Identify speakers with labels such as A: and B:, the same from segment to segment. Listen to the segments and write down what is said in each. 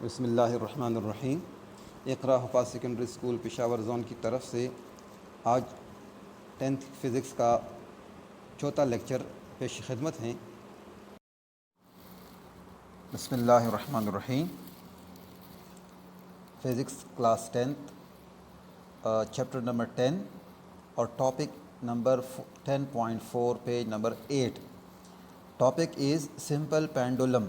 A: بسم اللہ الرحمن الرحیم۔ اقرا حفاظ سیکنڈری اسکول پشاور زون کی طرف سے آج 10th فزکس کا چوتھا لیکچر پیش خدمت ہیں۔ بسم اللہ الرحمن الرحیم۔ Physics class 10th chapter number 10 اور topic number 10.4 page number 8۔ Topic is simple pendulum.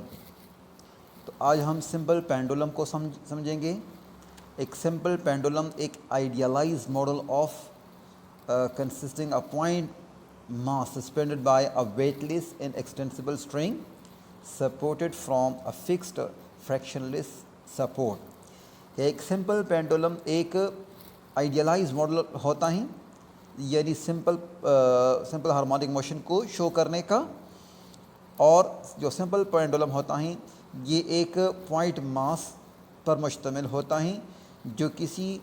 A: تو آج ہم سمپل پینڈولم کو سمجھیں گے۔ ایک سمپل پینڈولم ایک idealise model of consisting a point mass suspended by a weightless and extensible string supported from a fixed frictionless support. ایک simple pendulum ایک آئیڈیلائز ماڈل ہوتا ہے، یعنی سمپل ہارمونک موشن کو شو کرنے کا، اور جو سمپل پینڈولم ہوتا ہے یہ ایک پوائنٹ ماس پر مشتمل ہوتا ہے جو کسی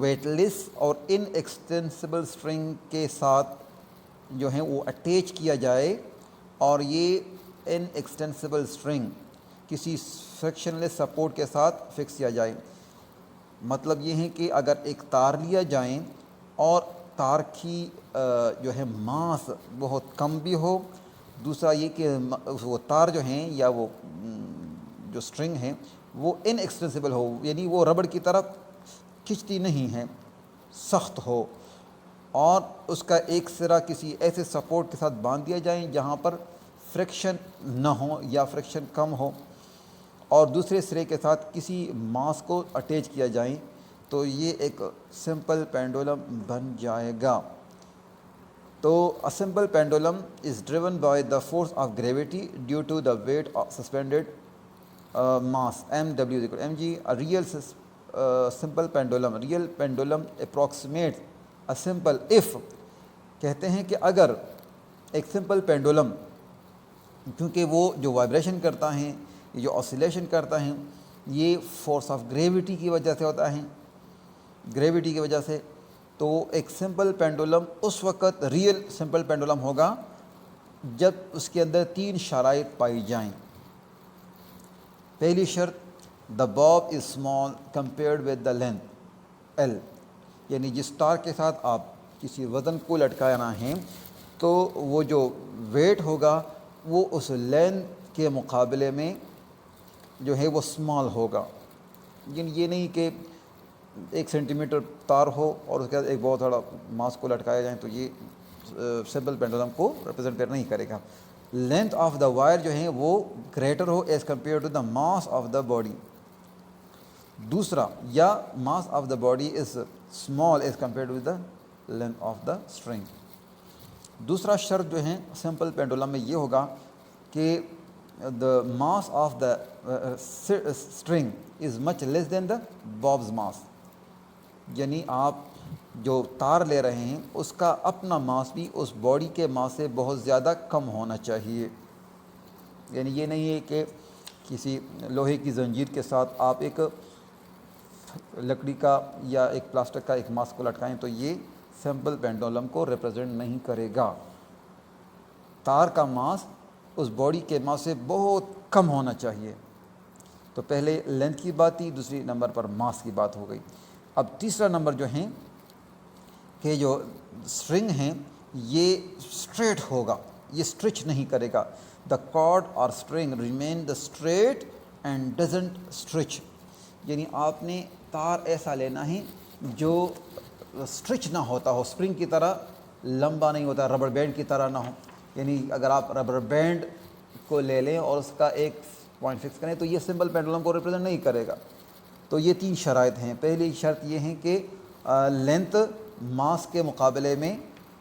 A: ویٹ لیس اور ان ایکسٹینسبل اسٹرنگ کے ساتھ جو ہے وہ اٹیچ کیا جائے، اور یہ ان ایکسٹینسبل اسٹرنگ کسی فریکشن لیس سپورٹ کے ساتھ فکس کیا جائے۔ مطلب یہ ہے کہ اگر ایک تار لیا جائیں اور تار کی جو ہے ماس بہت کم بھی ہو، دوسرا یہ کہ وہ تار جو ہیں یا وہ جو اسٹرنگ ہیں وہ ان ایکسٹینسبل ہو، یعنی وہ ربڑ کی طرف کھنچتی نہیں ہے، سخت ہو، اور اس کا ایک سرا کسی ایسے سپورٹ کے ساتھ باندھ دیا جائیں جہاں پر فریکشن نہ ہو یا فریکشن کم ہو، اور دوسرے سرے کے ساتھ کسی ماس کو اٹیچ کیا جائیں، تو یہ ایک سمپل پینڈولم بن جائے گا۔ تو a simple pendulum is driven by the force of gravity due to the weight of suspended mass mw is equal to mg. A real simple pendulum approximates a simple if کہتے ہیں کہ اگر ایک simple pendulum, کیونکہ وہ جو vibration کرتا ہے، جو آسیلیشن کرتا ہے، یہ فورس آف گریوٹی کی وجہ سے ہوتا ہے، گریوٹی کی وجہ سے، تو ایک سمپل پینڈولم اس وقت ریئل سمپل پینڈولم ہوگا جب اس کے اندر 3 شرائط پائی جائیں۔ پہلی شرط، دا باب is small compared with the length L, یعنی جس تار کے ساتھ آپ کسی وزن کو لٹکانا ہے تو وہ جو ویٹ ہوگا وہ اس لینتھ کے مقابلے میں جو ہے وہ اسمال ہوگا، یعنی یہ نہیں کہ 1 سینٹی میٹر تار ہو اور اس کے بعد ایک بہت بڑا ماس کو لٹکایا جائیں، تو یہ سمپل پینڈولم کو ریپرزینٹ نہیں کرے گا۔ لینتھ آف دا وائر جو ہے وہ گریٹر ہو as compare to the mass of the body. دوسرا، یا mass of the body is small as compare to the length of the string. دوسرا شرط جو ہے سمپل پینڈولم میں یہ ہوگا کہ the mass of the string is much less than the bob's mass، یعنی آپ جو تار لے رہے ہیں اس کا اپنا ماس بھی اس باڈی کے ماس سے بہت زیادہ کم ہونا چاہیے، یعنی یہ نہیں ہے کہ کسی لوہے کی زنجیر کے ساتھ آپ ایک لکڑی کا یا ایک پلاسٹک کا ایک ماس کو لٹکائیں، تو یہ سمپل پینڈولم کو ریپرزینٹ نہیں کرے گا۔ تار کا ماس اس باڈی کے ماس سے بہت کم ہونا چاہیے۔ تو پہلے لینتھ کی بات تھی، دوسری نمبر پر ماس کی بات ہو گئی۔ اب تیسرا نمبر جو ہیں کہ جو اسٹرنگ ہیں یہ اسٹریٹ ہوگا، یہ اسٹرچ نہیں کرے گا۔ دا کارڈ اور string remain the straight and doesn't stretch, یعنی آپ نے تار ایسا لینا ہے جو اسٹرچ نہ ہوتا ہو، اسپرنگ کی طرح لمبا نہیں ہوتا، ربڑ بینڈ کی طرح نہ ہو، یعنی اگر آپ ربر بینڈ کو لے لیں اور اس کا ایک پوائنٹ فکس کریں تو یہ سمپل پینڈولم کو ریپرزینٹ نہیں کرے گا۔ تو یہ 3 شرائط ہیں۔ پہلی شرط یہ ہے کہ لینتھ ماس کے مقابلے میں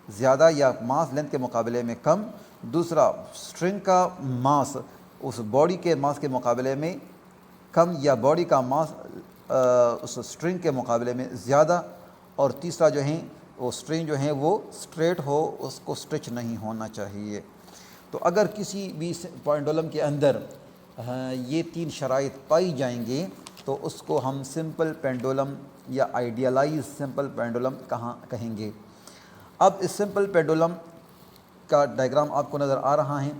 A: زیادہ یا ماس لینتھ کے مقابلے میں کم۔ دوسرا، اسٹرنگ کا ماس اس باڈی کے ماس کے مقابلے میں کم یا باڈی کا ماس اس اسٹرنگ کے مقابلے میں زیادہ۔ اور تیسرا جو ہے وہ اسٹرنگ جو ہے وہ اسٹریٹ ہو، اس کو اسٹرچ نہیں ہونا چاہیے۔ تو اگر کسی بھی پینڈولم کے اندر یہ 3 شرائط پائی جائیں گے تو اس کو ہم سمپل پینڈولم یا آئیڈیلائز سمپل پینڈولم کہیں گے۔ اب اس سمپل پینڈولم کا ڈائیگرام آپ کو نظر آ رہا ہے،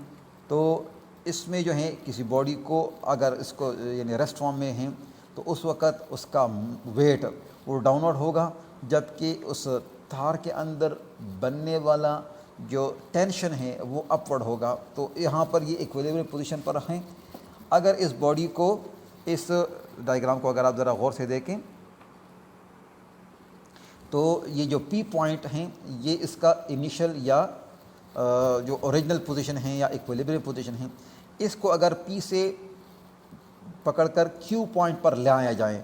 A: تو اس میں جو ہے کسی باڈی کو اگر اس کو یعنی ریسٹ فارم میں ہیں تو اس وقت اس کا ویٹ وہ ڈاؤن ورڈ ہوگا، جبکہ اس تھار کے اندر بننے والا جو ٹینشن ہے وہ اپ ورڈ ہوگا۔ تو یہاں پر یہ ایکویلیبریم پوزیشن پر ہیں۔ اگر اس باڈی کو، اس ڈائیگرام کو اگر آپ ذرا غور سے دیکھیں تو یہ جو پی پوائنٹ ہیں یہ اس کا انیشل یا جو اوریجنل پوزیشن ہیں یا ایکویلیبریم پوزیشن ہیں، اس کو اگر پی سے پکڑ کر کیو پوائنٹ پر لے آیا جائے،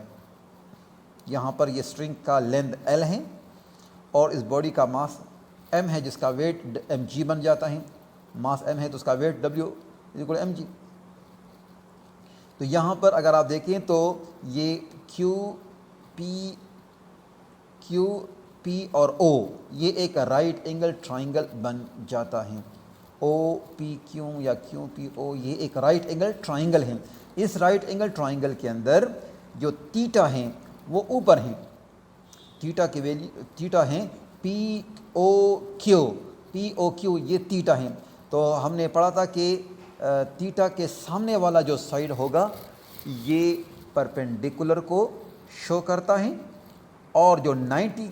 A: یہاں پر یہ اسٹرنگ کا لینتھ ایل ہے اور اس باڈی کا ماس ایم ہے جس کا ویٹ ایم جی بن جاتا ہے، ماس ایم ہے تو اس کا weight W equal M G. تو یہاں پر اگر آپ دیکھیں تو یہ کیو پی اور او یہ ایک رائٹ اینگل ٹرائنگل بن جاتا ہے۔ او پی کیو یا کیو پی او یہ ایک رائٹ اینگل ٹرائنگل ہے۔ اس رائٹ اینگل ٹرائنگل کے اندر جو تیٹا ہیں وہ اوپر ہیں، تیٹا کی ویلیو تیٹا ہیں پی او کیو یہ تیٹا ہیں۔ تو ہم نے پڑھا تھا کہ تیٹا کے سامنے والا جو سائڈ ہوگا یہ پرپینڈیکولر کو شو کرتا ہے، اور جو 90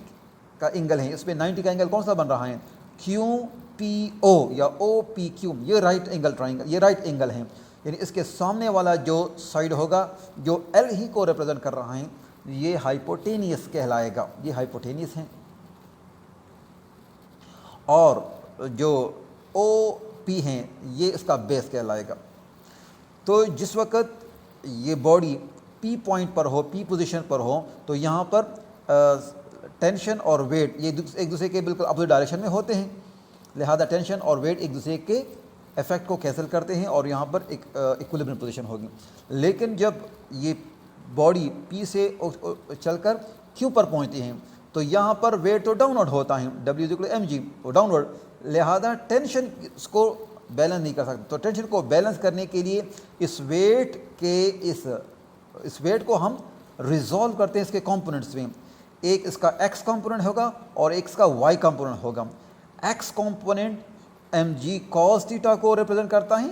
A: کا اینگل ہے اس میں 90 کا اینگل کون سا بن رہا ہے؟ کیو پی او یا او پی کیو، یہ رائٹ اینگل ٹرائنگل، یہ رائٹ اینگل ہے، یعنی اس کے سامنے والا جو سائڈ ہوگا جو ایل ہی کو ریپرزینٹ کر رہا ہے یہ ہائپوٹینیس کہلائے گا، یہ ہائپوٹینیس ہیں۔ اور جو او پی ہیں یہ اس کا بیس کہلائے گا۔ تو جس وقت یہ باڈی پی پوائنٹ پر ہو، پی پوزیشن پر ہو، تو یہاں پر ٹینشن اور ویٹ یہ ایک دوسرے کے بالکل اپوزٹ ڈائریکشن میں ہوتے ہیں، لہذا ٹینشن اور ویٹ ایک دوسرے کے افیکٹ کو کینسل کرتے ہیں اور یہاں پر ایک ایکویلیبریم پوزیشن ہوگی۔ لیکن جب یہ باڈی پی سے چل کر کیو پر پہنچتی ہیں تو یہاں پر ویٹ تو ڈاؤن ورڈ ہوتا ہے، ڈبلیو اکول ایم جی وہ ڈاؤن ورڈ، لہذا ٹینشن اس کو بیلنس نہیں کر سکتا۔ تو ٹینشن کو بیلنس کرنے کے لیے اس ویٹ کو ہم ریزالو کرتے ہیں اس کے کمپوننٹس میں، ایک اس کا ایکس کمپوننٹ ہوگا اور ایک اس کا وائی کمپوننٹ ہوگا۔ X component M G cos theta کو ریپرزینٹ کرتا ہے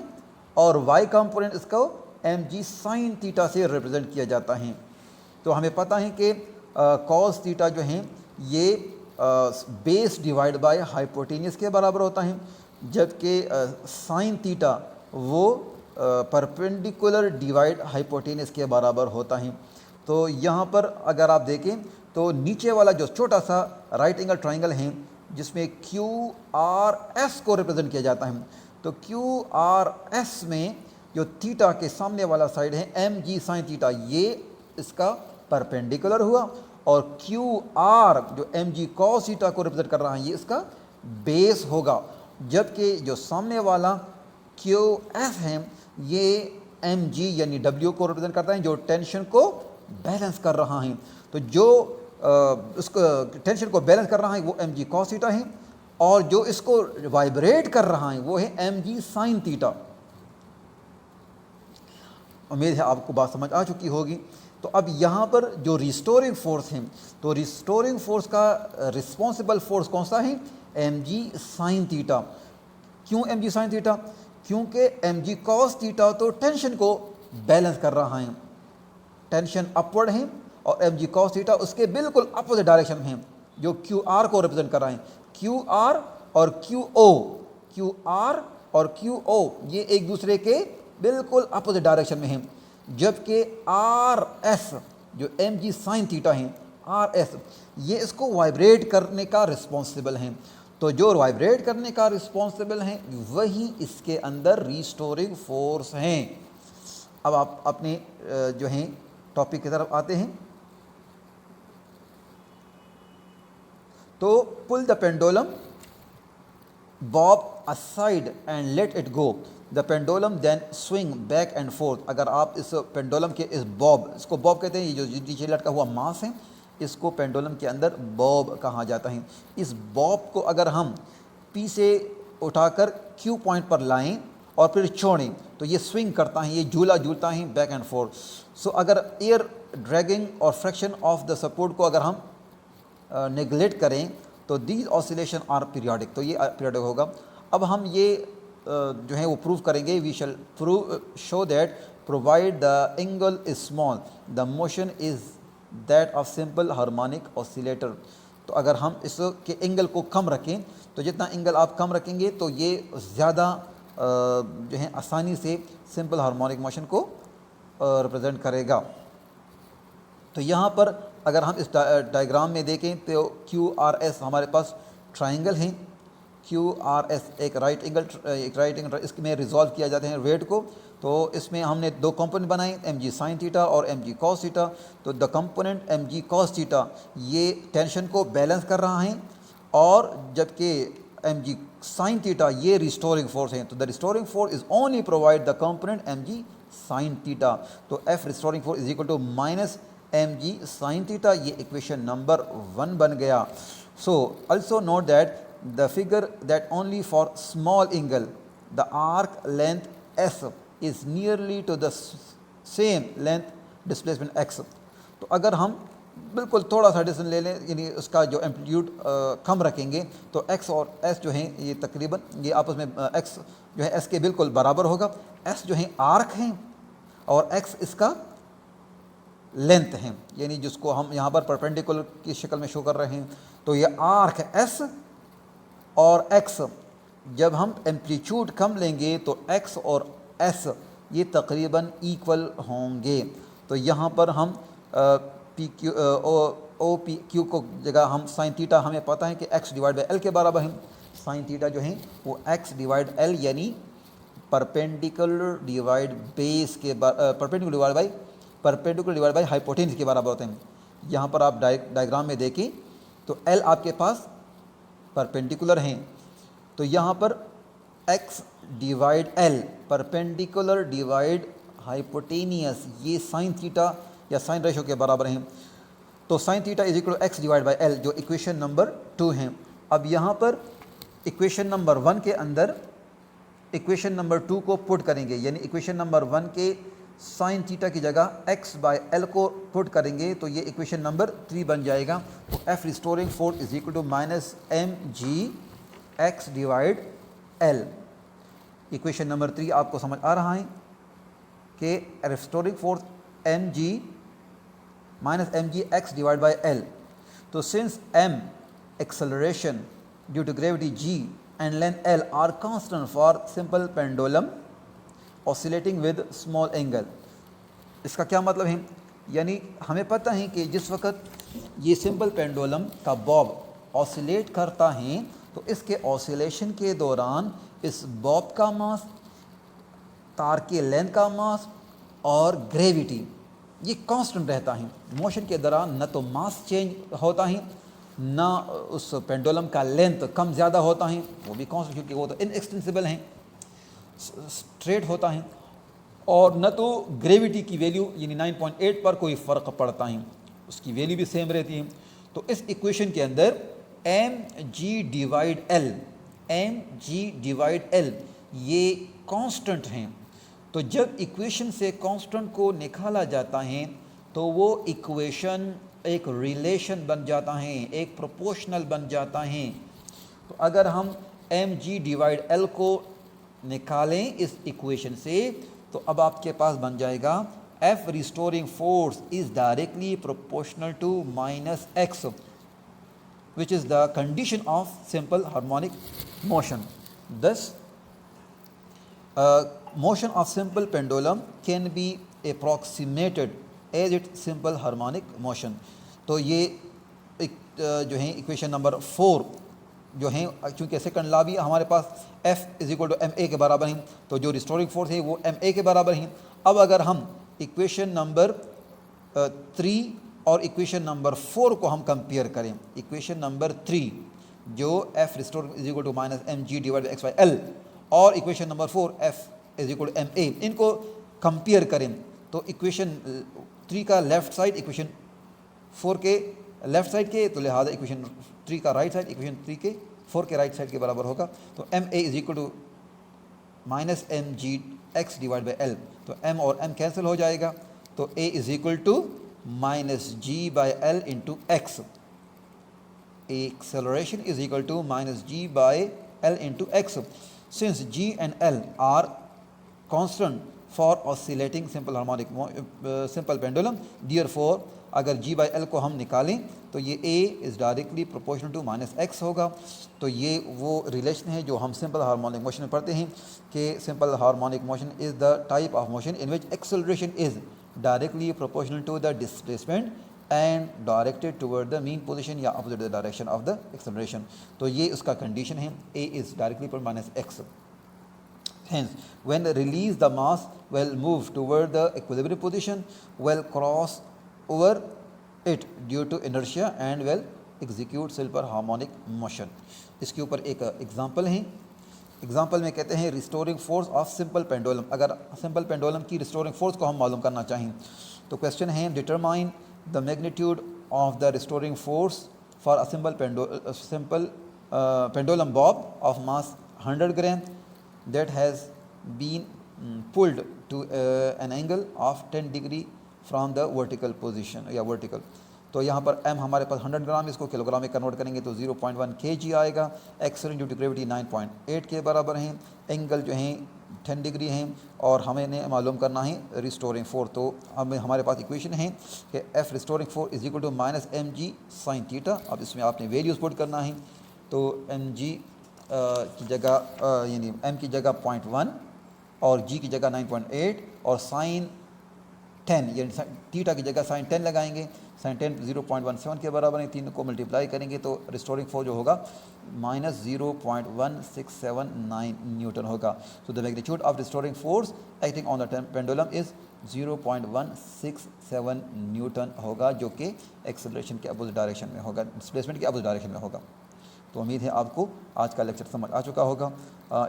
A: اور وائی کمپوننٹ اس کو ایم جی سائن تھیٹا سے ریپرزینٹ کیا جاتا ہے۔ تو ہمیں پتہ ہے کہ کاس تھیٹا جو ہیں یہ بیس ڈیوائڈ بائی ہائپوٹینیس کے برابر ہوتا ہے، جبکہ سائن تھیٹا وہ پرپینڈیکولر ڈیوائڈ ہائپوٹینیس کے برابر ہوتا ہے۔ تو یہاں پر اگر آپ دیکھیں تو نیچے والا جو چھوٹا سا رائٹ اینگل ٹرائنگل ہے جس میں کیو آر ایس کو ریپرزینٹ کیا جاتا ہے، تو کیو آر ایس میں جو تھیٹا کے سامنے والا سائڈ ہے ایم جی سائن تھیٹا یہ اس کا پرپینڈیکولر ہوا، اور کیو آر جو ایم جی کاس تھیٹا کو ریپرزینٹ کر رہا ہے یہ اس کا بیس ہوگا، جبکہ جو سامنے والا کیو ایف ہے یہ ایم جی یعنی ڈبلیو کو ریپرزینٹ کرتا ہے جو ٹینشن کو بیلنس کر رہا ہے۔ تو جو اس کو ٹینشن کو بیلنس کر رہا ہے وہ ایم جی کاس تھیٹا ہے، اور جو اس کو وائبریٹ کر رہا ہے وہ ہے ایم جی سائن تھیٹا۔ امید ہے آپ کو بات سمجھ آ چکی ہوگی۔ تو اب یہاں پر جو ریسٹورنگ فورس ہیں، تو ریسٹورنگ فورس کا رسپانسبل فورس کون سا ہے؟ ایم جی سائن تھیٹا۔ کیوں ایم جی سائن تھیٹا؟ کیونکہ ایم جی کاس تھیٹا تو ٹینشن کو بیلنس کر رہا ہے، ٹینشن اپورڈ ہے، اور ایم جی کاس تھیٹا اس کے بالکل اپوزٹ ڈائریکشن میں ہیں جو کیو آر کو ریپرزینٹ کر رہے ہیں۔ کیو آر اور کیو او یہ ایک دوسرے کے بالکل اپوزٹ ڈائریکشن میں ہیں، جبکہ آر ایس جو ایم جی سائن تھیٹا ہیں، آر ایس یہ اس کو وائبریٹ کرنے کا رسپانسبل ہیں۔ تو جو وائبریٹ کرنے کا رسپانسبل ہیں وہی اس کے اندر ریسٹورنگ فورس ہیں۔ اب آپ اپنے جو ہیں ٹاپک کی طرف آتے ہیں۔ تو pull the pendulum bob aside and let it go. The pendulum then swing back and forth. اگر آپ اس پینڈولم کے اس کو باب کہتے ہیں، یہ جو نیچے لٹکا ہوا ماس ہے اس کو پینڈولم کے اندر باب کہا جاتا ہے۔ اس باب کو اگر ہم پی سے اٹھا کر کیو پوائنٹ پر لائیں اور پھر چھوڑیں تو یہ سوئنگ کرتا ہے، یہ جھولا جھولتا ہے بیک اینڈ فورتھ۔ سو اگر ایئر ڈریگنگ اور فریکشن آف دا سپورٹ کو اگر ہم نیگلیکٹ کریں تو دیز آسیلیشن آر پیریوڈک، تو یہ پیریوڈک ہوگا۔ اب ہم یہ جو ہیں وہ پروف کریں گے. We shall show that provide the angle is small the motion is that of simple harmonic oscillator. تو اگر ہم اس کے اینگل کو کم رکھیں تو جتنا اینگل آپ کم رکھیں گے تو یہ زیادہ جو ہے آسانی سے سمپل ہارمونک موشن کو ریپرزینٹ کرے گا. تو یہاں پر اگر ہم اس ڈائیگرام میں دیکھیں تو کیو آر ایس ہمارے پاس ٹرائنگل ہیں. کیو آر ایس ایک رائٹ اینگل اس میں ریزالو کیا جاتے ہیں ویٹ کو. تو اس میں ہم نے دو کمپوننٹ بنائے ایم جی سائن تھیٹا اور ایم جی کاس تھیٹا. تو the component M G cos theta یہ ٹینشن کو بیلنس کر رہا ہے اور جبکہ ایم جی سائن تھیٹا یہ ریسٹورنگ فورس ہیں. تو the restoring force is only provide the component M G sine theta. تو F restoring force is equal to minus M G sine theta. یہ ایکویشن نمبر 1 بن گیا. So also note that the figure that only for small angle the arc length s is nearly to the same length displacement x. تو اگر ہم بالکل تھوڑا سا distance لے لیں یعنی اس کا جو ایمپلیٹیوڈ کم رکھیں گے تو ایکس اور ایس جو ہیں یہ تقریباً یہ آپس میں ایکس جو ہے ایس کے بالکل برابر ہوگا. ایس جو ہیں آرک ہیں اور ایکس اس کا لینتھ ہیں یعنی جس کو ہم یہاں پر پرپینڈیکولر کی شکل میں شو کر رہے ہیں. تو یہ آرک ایس اور ایکس جب ہم ایمپلیٹیوڈ کم لیں گے تو ایکس اور ایس یہ تقریباً ایکول ہوں گے. تو یہاں پر ہم پی کیو او پی کیو کو جگہ ہم سائن تھیٹا ہمیں پتہ ہے کہ ایکس ڈیوائڈ بائی ایل کے برابر ہیں. سائن تھیٹا جو ہیں وہ ایکس ڈیوائڈ ایل یعنی پرپینڈیکولر ڈیوائڈ بیس کے پرپینڈیکولر ڈیوائڈ بائی ہائپوٹینس کے برابر ہوتے ہیں. یہاں پر آپ ڈائیگرام میں دیکھیں تو ایل آپ کے پاس پرپینڈیکولر ہیں. تو یہاں پر x divide l perpendicular divide hypotenuse یہ سائن تھیٹا یا سائن ریشو کے برابر ہیں. تو sine theta is equal to x divide by l جو ایکویشن نمبر 2 ہیں. اب یہاں پر ایکویشن نمبر 1 کے اندر ایکویشن نمبر 2 کو پٹ کریں گے یعنی ایکویشن نمبر 1 کے سائن تھیٹا کی جگہ ایکس بائی ایل کو پٹ کریں گے تو یہ ایکویشن نمبر 3 بن جائے گا. تو F restoring force is equal to minus M g x divide l. Equation number 3 آپ کو سمجھ آ رہا ہے کہ restoring force m g minus M g x divide by l. تو since m acceleration due to gravity g and length L are constant for simple pendulum oscillating with small angle. اس کا کیا مطلب ہے یعنی ہمیں پتہ ہے کہ جس وقت یہ سمپل پینڈولم کا باب آسیلیٹ کرتا ہے تو اس کے آسیلیشن کے دوران اس باب کا ماس تار کے لینتھ کا ماس اور گریویٹی یہ کانسٹنٹ رہتا ہے. موشن کے دوران نہ تو ماس چینج ہوتا ہے نہ اس پینڈولم کا لینتھ کم زیادہ ہوتا ہے وہ بھی کانسٹنٹ کیونکہ وہ تو ان ایکسٹینسیبل ہیں اسٹریٹ ہوتا ہے اور نہ تو گریویٹی کی ویلیو یعنی 9.8 پر کوئی فرق پڑتا ہے اس کی ویلیو بھی سیم رہتی ہے. تو اس ایکویشن کے اندر ایم جی ڈیوائڈ ایل یہ کانسٹنٹ ہیں. تو جب ایکویشن سے کانسٹنٹ کو نکالا جاتا ہے تو وہ ایکویشن ایک ریلیشن بن جاتا ہے ایک پروپورشنل بن جاتا ہے. تو اگر ہم ایم جی ڈیوائڈ ایل کو نکالیں اس ایکویشن سے تو اب آپ کے پاس بن جائے گا F restoring force is directly proportional to minus x which is the condition of simple harmonic motion. Thus, motion of simple pendulum can be approximated as its simple harmonic motion. تو یہ جو ہیں ایکویشن نمبر 4 جو ہیں چونکہ second law بھی ہمارے پاس F is equal to m a کے برابر ہیں تو جو ریسٹورنگ فورس ہے وہ ایم اے کے برابر ہیں. اب اگر ہم ایکویشن نمبر 3 اور ایکویشن نمبر 4 کو ہم کمپیئر کریں ایکویشن نمبر 3 جو F restoring is equal to minus M g divide by x by l اور equation number 4 F is equal to m a ان کو کمپیئر کریں تو ایکویشن 3 کا لیفٹ سائڈ ایکویشن 4 کے لیفٹ سائڈ کے تو لہٰذا ایکویشن 3 کا رائٹ سائڈ ایکویشن 3 کے 4 کے رائٹ سائڈ کے برابر ہوگا. تو m a is equal to minus M g x divide by l. تو ایم اور ایم کینسل ہو جائے گا تو a is equal to minus g by L into x. Acceleration is equal to minus g by L into x. since G and L are constant for oscillating simple harmonic simple pendulum, therefore اگر G by L کو ہم نکالیں تو یہ A is directly proportional to minus X ہوگا. تو یہ وہ ریلیشن ہے جو ہم سمپل ہارمونک موشن میں پڑھتے ہیں کہ simple harmonic motion is the type of motion in which acceleration is directly proportional to the displacement and directed toward the mean position یا opposite the direction of the acceleration. تو یہ اس کا condition ہے A is directly proportional minus X. Hence, when release the mass will move toward the equilibrium position, will cross over it due to inertia and will execute simple harmonic motion. اس کے اوپر ایک example ہے. Example میں کہتے ہیں restoring force of simple pendulum. اگر simple pendulum کی restoring force کو ہم معلوم کرنا چاہیں تو کویشچن ہے determine the magnitude of the restoring force for a simple pendulum bob of mass 100 gram that has been pulled to an angle of 10 degree from the vertical position یا vertical. تو یہاں پر m ہمارے پاس 100 gram, اس کو kilo gram میں convert کریں گے تو 0.1 kg آئے گا. ایکسلریشن ڈیو ٹو گریویٹی 9.8 کے برابر ہیں. اینگل جو ہیں 10 ڈگری ہیں اور ہمیں نے معلوم کرنا ہے ریسٹورنگ فورس. تو ہمارے پاس ایکویشن ہے کہ F restoring force is equal to minus M G sine theta. اب اس میں آپ نے ویلیوز پٹ کرنا ہے تو ایم جی کی جگہ یعنی ایم کی جگہ 0.1 اور جی کی جگہ 9.8 اور سائن 10 یعنی تھیٹا کی جگہ سائن 10 لگائیں گے. سائن 10 0.17 کے برابر ہیں. تین کو ملٹیپلائی کریں گے تو ریسٹورنگ فورس جو ہوگا مائنس 0.1679 نیوٹن ہوگا. So the magnitude of restoring force acting on the pendulum is 0.167 newton ہوگا جو کہ ایکسلریشن کے اپوزٹ ڈائریکشن میں ہوگا، ڈسپلیسمنٹ کے اپوزٹ ڈائریکشن میں ہوگا. تو امید ہے آپ کو آج کا لیکچر سمجھ آ چکا ہوگا.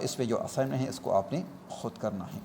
A: اس پہ جو اسائنمنٹ ہے اس کو آپ نے خود کرنا ہے.